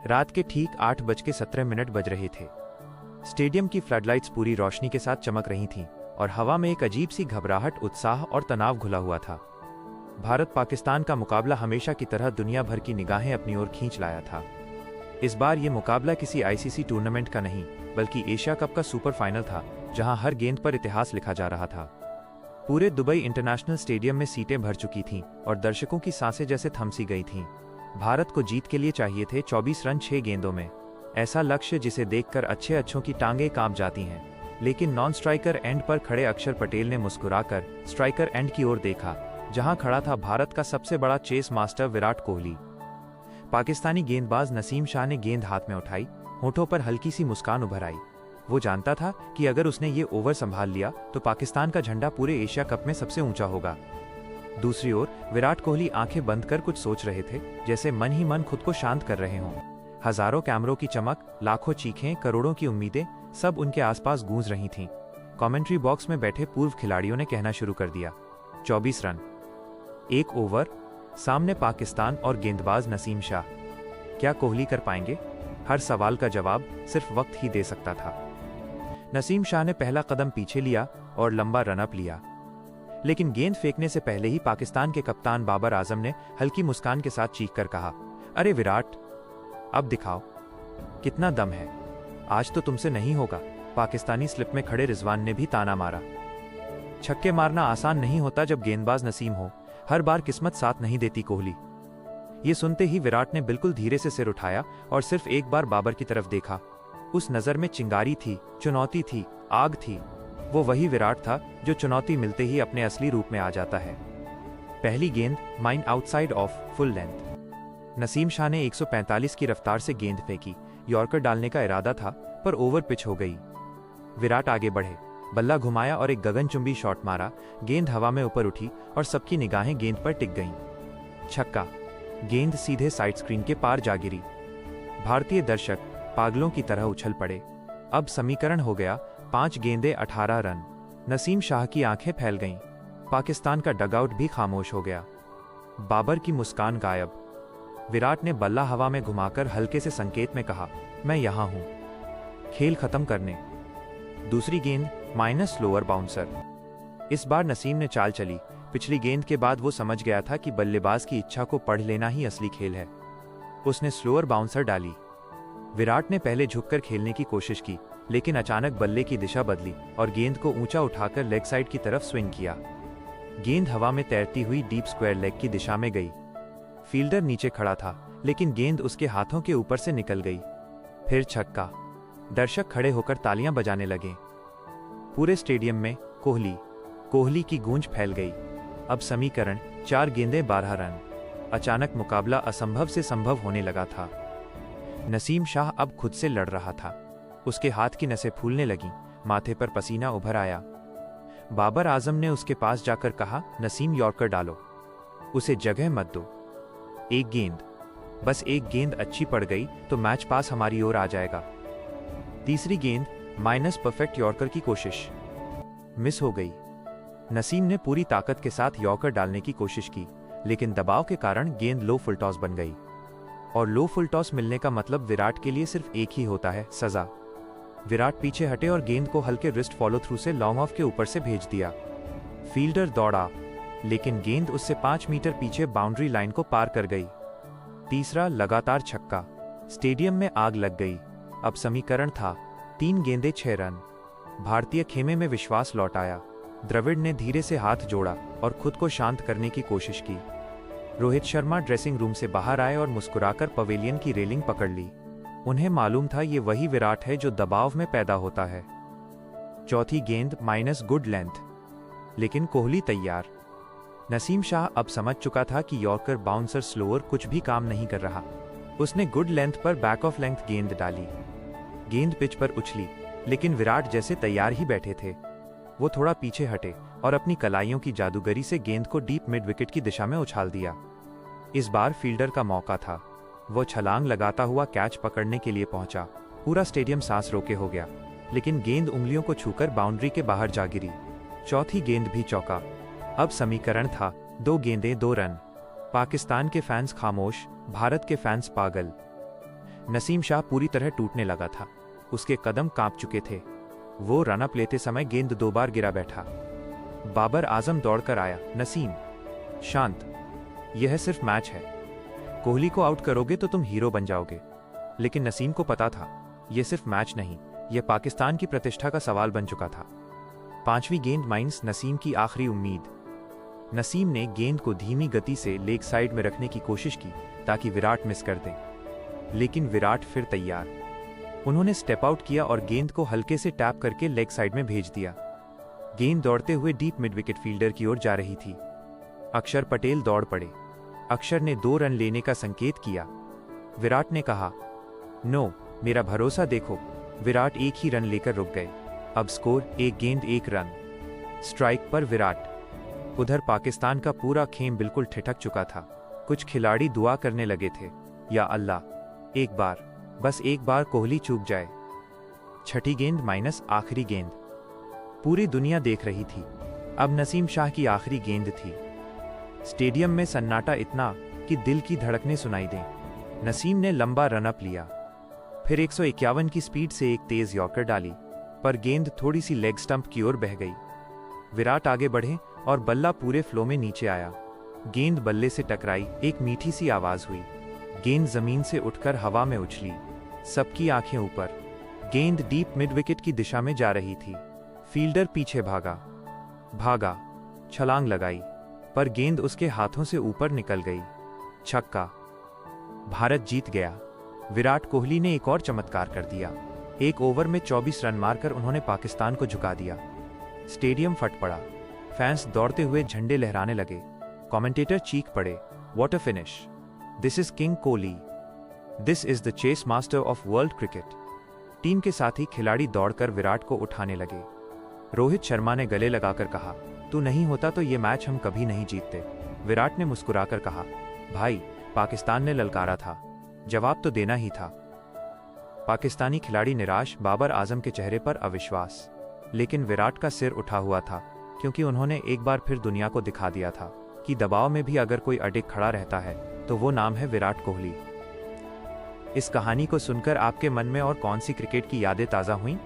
रात के ठीक 8:17 बज रहे थे। स्टेडियम की फ्लडलाइट्स पूरी रोशनी के साथ चमक रही थीं और हवा में एक अजीब सी घबराहट, उत्साह और तनाव घुला हुआ था। भारत पाकिस्तान का मुकाबला हमेशा की तरह दुनिया भर की निगाहें अपनी ओर खींच लाया था। इस बार ये मुकाबला किसी आईसीसी टूर्नामेंट का नहीं, बल्कि एशिया कप का सुपर फाइनल था, जहां हर गेंद पर इतिहास लिखा जा रहा था। पूरे दुबई इंटरनेशनल स्टेडियम में सीटें भर चुकी थीं और दर्शकों की सांसें जैसे थम सी गई थीं। भारत को जीत के लिए चाहिए थे 24 रन 6 गेंदों में। ऐसा लक्ष्य जिसे देखकर अच्छों की टांगें कांप जाती हैं। लेकिन नॉन स्ट्राइकर एंड पर खड़े अक्षर पटेल ने मुस्कुराकर स्ट्राइकर एंड की ओर देखा, जहां खड़ा था भारत का सबसे बड़ा चेस मास्टर विराट कोहली। पाकिस्तानी गेंदबाज नसीम शाह ने गेंद हाथ में उठाई, होठों पर हल्की सी मुस्कान उभर आई। वो जानता था कि अगर उसने ये ओवर संभाल लिया तो पाकिस्तान का झंडा पूरे एशिया कप में सबसे ऊंचा होगा। दूसरी ओर विराट कोहली आंखें बंद कर कुछ सोच रहे थे, जैसे मन ही मन खुद को शांत कर रहे हों। हजारों कैमरों की चमक, लाखों चीखें, करोड़ों की उम्मीदें सब उनके आसपास गूंज रही थीं। कमेंट्री बॉक्स में बैठे पूर्व खिलाड़ियों ने कहना शुरू कर दिया, 24 रन, 1 ओवर, सामने पाकिस्तान और गेंदबाज नसीम शाह। क्या कोहली कर पाएंगे? हर सवाल का जवाब सिर्फ वक्त ही दे सकता था। नसीम शाह ने पहला कदम पीछे लिया और लंबा रनअप लिया, लेकिन गेंद फेंकने से पहले ही पाकिस्तान के कप्तान बाबर आजम ने हल्की मुस्कान के साथ चीखकर कहा, अरे विराट, अब दिखाओ कितना दम है, आज तो तुमसे नहीं होगा। पाकिस्तानी स्लिप में खड़े रिजवान ने भी ताना मारा। छक्के मारना आसान नहीं होता जब गेंदबाज नसीम हो, हर बार किस्मत साथ नहीं देती कोहली। ये सुनते ही विराट ने बिल्कुल धीरे से सिर उठाया और सिर्फ एक बार बाबर की तरफ देखा। उस नजर में चिंगारी थी, चुनौती थी, आग थी। वो वही विराट था जो चुनौती मिलते ही अपने असली रूप में आ जाता है। पहली गेंद mind outside of full length. Naseem Shah ने 145 की रफ्तार से गेंद फेंकी। यॉर्कर डालने का इरादा था, पर ओवर पिच हो गई। विराट आगे बढ़े, बल्ला घुमाया और एक गगनचुंबी शॉट मारा। गेंद हवा में ऊपर उठी और सबकी निगाहें गेंद पर टिक गईं। छक्का। गेंद सीधे साइड स्क्रीन के पार जा गिरी। भारतीय दर्शक पागलों की तरह उछल पड़े। अब समीकरण हो गया, 5 गेंदें 18 रन। नसीम शाह की आंखें फैल गईं। पाकिस्तान का डगआउट भी खामोश हो गया। बाबर की मुस्कान गायब। विराट ने बल्ला हवा में घुमाकर हल्के से संकेत में कहा, मैं यहां हूं, खेल खत्म करने। दूसरी गेंद माइनस स्लोअर बाउंसर। इस बार नसीम ने चाल चली। पिछली गेंद के बाद वो समझ गया था कि बल्लेबाज की इच्छा को पढ़ लेना ही असली खेल है। उसने स्लोअर बाउंसर डाली। विराट ने पहले झुककर खेलने की कोशिश की, लेकिन अचानक बल्ले की दिशा बदली और गेंद को ऊंचा उठाकर लेग साइड की तरफ स्विंग किया। गेंद हवा में तैरती हुई डीप स्क्वायर लेग की दिशा में गई। फील्डर नीचे खड़ा था, लेकिन गेंद उसके हाथों के ऊपर से निकल गई। फिर छक्का। दर्शक खड़े होकर तालियां बजाने लगे। पूरे स्टेडियम में कोहली कोहली की गूंज फैल गई। अब समीकरण 4 गेंदें 12 रन। अचानक मुकाबला असंभव से संभव होने लगा था। नसीम शाह अब खुद से लड़ रहा था। उसके हाथ की नसें फूलने लगीं, माथे पर पसीना उभर आया। बाबर आजम ने उसके पास जाकर कहा, नसीम यॉर्कर डालो, उसे जगह मत दो। एक गेंद, बस एक गेंद अच्छी पड़ गई तो मैच पास हमारी ओर आ जाएगा। तीसरी गेंद माइनस परफेक्ट यॉर्कर की कोशिश मिस हो गई। नसीम ने पूरी ताकत के साथ यॉर्कर डालने की कोशिश की, लेकिन दबाव के कारण गेंद लो फुल टॉस बन गई। और लो फुल टॉस मिलने का मतलब विराट के लिए सिर्फ एक ही होता है, सजा। विराट पीछे हटे और गेंद को हल्के रिस्ट फॉलो थ्रू से लॉन्ग ऑफ के ऊपर से भेज दिया। फील्डर दौड़ा, लेकिन गेंद उससे 5 मीटर पीछे बाउंड्री लाइन को पार कर गई। तीसरा लगातार छक्का। स्टेडियम में आग लग गई। अब समीकरण था 3 गेंदें 6 रन। भारतीय खेमे में विश्वास लौट आया। द्रविड़ ने धीरे से हाथ जोड़ा और खुद को शांत करने की कोशिश की। रोहित शर्मा ड्रेसिंग रूम से बाहर आए और मुस्कुराकर पवेलियन की रेलिंग पकड़ ली। उन्हें मालूम था ये वही विराट है जो दबाव में पैदा होता है। चौथी गेंद माइनस गुड लेंथ, लेकिन कोहली तैयार। नसीम शाह अब समझ चुका था कि यॉर्कर बाउंसर स्लोअर कुछ भी काम नहीं कर रहा। उसने गुड लेंथ पर बैक ऑफ लेंथ गेंद डाली। गेंद पिच पर उछली, लेकिन विराट जैसे तैयार ही बैठे थे। वो थोड़ा पीछे हटे और अपनी कलाइयों की जादूगरी से गेंद को डीप मिड विकेट की दिशा में उछाल दिया। इस बार फील्डर का मौका था। वो छलांग लगाता हुआ कैच पकड़ने के लिए पहुंचा। पूरा स्टेडियम सांस रोके हो गया, लेकिन गेंद उंगलियों को छूकर बाउंड्री के बाहर जा गिरी। चौथी गेंद भी चौका। अब समीकरण था 2 गेंदें 2 रन। पाकिस्तान के फैंस खामोश, भारत के फैंस पागल। नसीम शाह पूरी तरह टूटने लगा था। उसके कदम कांप चुके थे। वो रनअप लेते समय गेंद 2 बार गिरा बैठा। बाबर आजम दौड़कर आया। नसीम, शांत, यह सिर्फ मैच है। कोहली को आउट करोगे तो तुम हीरो बन जाओगे। लेकिन नसीम को पता था, यह सिर्फ मैच नहीं, यह पाकिस्तान की प्रतिष्ठा का सवाल बन चुका था। 5वीं गेंद माइनस नसीम की आखिरी उम्मीद। नसीम ने गेंद को धीमी गति से लेग साइड में रखने की कोशिश की ताकि विराट मिस कर दें, लेकिन विराट फिर तैयार। उन्होंने स्टेप आउट किया और गेंद को हल्के से टैप करके लेग साइड में भेज दिया। गेंद दौड़ते हुए डीप मिड विकेट फील्डर की ओर जा रही थी। अक्षर पटेल दौड़ पड़े। अक्षर ने 2 रन लेने का संकेत किया। विराट ने कहा, नो, मेरा भरोसा देखो। विराट एक ही रन लेकर रुक गए। अब स्कोर 1 गेंद 1 रन। स्ट्राइक पर विराट। उधर पाकिस्तान का पूरा खेम बिल्कुल ठिठक चुका था। कुछ खिलाड़ी दुआ करने लगे थे, या अल्लाह, एक बार, बस एक बार कोहली चूक जाए। 6ठी गेंद माइनस आखिरी गेंद। पूरी दुनिया देख रही थी। अब नसीम शाह की आखिरी गेंद थी। स्टेडियम में सन्नाटा इतना कि दिल की धड़कनें सुनाई दें। नसीम ने लंबा रनअप लिया, फिर 151 की स्पीड से एक तेज यॉर्कर डाली, पर गेंद थोड़ी सी लेग स्टंप की ओर बह गई। विराट आगे बढ़े और बल्ला पूरे फ्लो में नीचे आया। गेंद बल्ले से टकराई, एक मीठी सी आवाज हुई। गेंद जमीन से उठकर हवा में उछली। सबकी आंखें ऊपर। गेंद डीप मिड विकेट की दिशा में जा रही थी। फील्डर पीछे भागा, छलांग लगाई, पर गेंद उसके हाथों से ऊपर निकल गई। छक्का। भारत जीत गया। विराट कोहली ने एक और चमत्कार कर दिया। एक ओवर में 24 रन मारकर उन्होंने पाकिस्तान को झुका दिया। स्टेडियम फट पड़ा। फैंस दौड़ते हुए झंडे लहराने लगे। कमेंटेटर चीख पड़े, what a finish! This is king Kohli. This is the chase master of world cricket. Team के साथी खिलाड़ी दौड़कर विराट को उठाने लगे। रोहित शर्मा ने गले लगाकर कहा, तू नहीं होता तो ये मैच हम कभी नहीं जीतते। विराट ने मुस्कुराकर कहा, भाई, पाकिस्तान ने ललकारा था, जवाब तो देना ही था। पाकिस्तानी खिलाड़ी निराश, बाबर आजम के चेहरे पर अविश्वास। लेकिन विराट का सिर उठा हुआ था, क्योंकि उन्होंने एक बार फिर दुनिया को दिखा दिया था कि दबाव में भी अगर कोई अडिग खड़ा रहता है तो वो नाम है विराट कोहली। इस कहानी को सुनकर आपके मन में और कौन सी क्रिकेट की यादें ताज़ा हुईं?